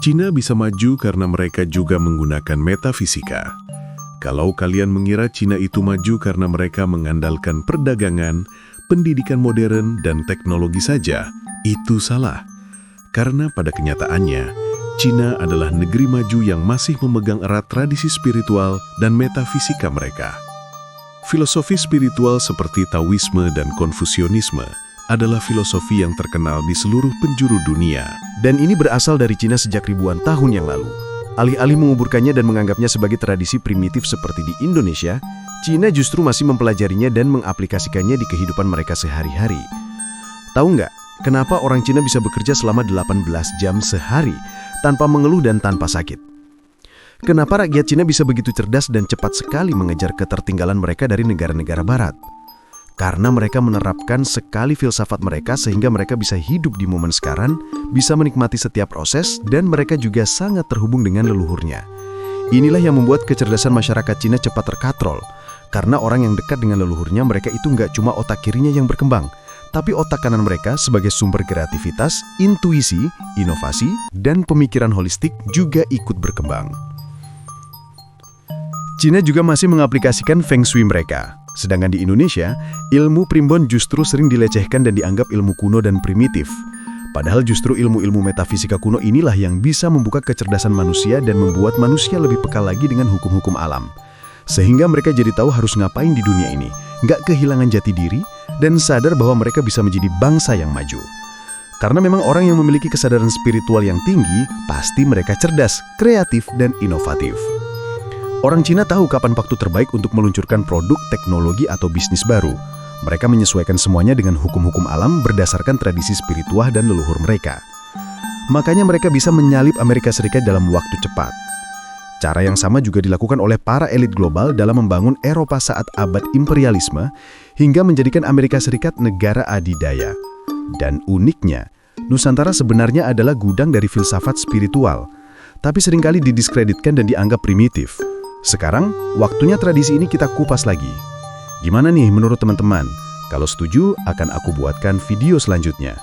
Cina bisa maju karena mereka juga menggunakan metafisika. Kalau kalian mengira Cina itu maju karena mereka mengandalkan perdagangan, pendidikan modern, dan teknologi saja, itu salah. Karena pada kenyataannya, Cina adalah negeri maju yang masih memegang erat tradisi spiritual dan metafisika mereka. Filosofi spiritual seperti Taoisme dan Konfusianisme adalah filosofi yang terkenal di seluruh penjuru dunia. Dan ini berasal dari Cina sejak ribuan tahun yang lalu. Alih-alih menguburkannya dan menganggapnya sebagai tradisi primitif seperti di Indonesia, Cina justru masih mempelajarinya dan mengaplikasikannya di kehidupan mereka sehari-hari. Tahu nggak, kenapa orang Cina bisa bekerja selama 18 jam sehari tanpa mengeluh dan tanpa sakit? Kenapa rakyat Cina bisa begitu cerdas dan cepat sekali mengejar ketertinggalan mereka dari negara-negara barat? Karena mereka menerapkan sekali filsafat mereka sehingga mereka bisa hidup di momen sekarang, bisa menikmati setiap proses, dan mereka juga sangat terhubung dengan leluhurnya. Inilah yang membuat kecerdasan masyarakat Cina cepat terkatrol. Karena orang yang dekat dengan leluhurnya, mereka itu nggak cuma otak kirinya yang berkembang, tapi otak kanan mereka sebagai sumber kreativitas, intuisi, inovasi, dan pemikiran holistik juga ikut berkembang. Cina juga masih mengaplikasikan Feng Shui mereka. Sedangkan di Indonesia, ilmu primbon justru sering dilecehkan dan dianggap ilmu kuno dan primitif. Padahal justru ilmu-ilmu metafisika kuno inilah yang bisa membuka kecerdasan manusia dan membuat manusia lebih peka lagi dengan hukum-hukum alam. Sehingga mereka jadi tahu harus ngapain di dunia ini, nggak kehilangan jati diri, dan sadar bahwa mereka bisa menjadi bangsa yang maju. Karena memang orang yang memiliki kesadaran spiritual yang tinggi, pasti mereka cerdas, kreatif, dan inovatif. Orang Cina tahu kapan waktu terbaik untuk meluncurkan produk, teknologi, atau bisnis baru. Mereka menyesuaikan semuanya dengan hukum-hukum alam berdasarkan tradisi spiritual dan leluhur mereka. Makanya mereka bisa menyalip Amerika Serikat dalam waktu cepat. Cara yang sama juga dilakukan oleh para elit global dalam membangun Eropa saat abad imperialisme hingga menjadikan Amerika Serikat negara adidaya. Dan uniknya, Nusantara sebenarnya adalah gudang dari filsafat spiritual, tapi seringkali didiskreditkan dan dianggap primitif. Sekarang, waktunya tradisi ini kita kupas lagi. Gimana nih menurut teman-teman? Kalau setuju, akan aku buatkan video selanjutnya.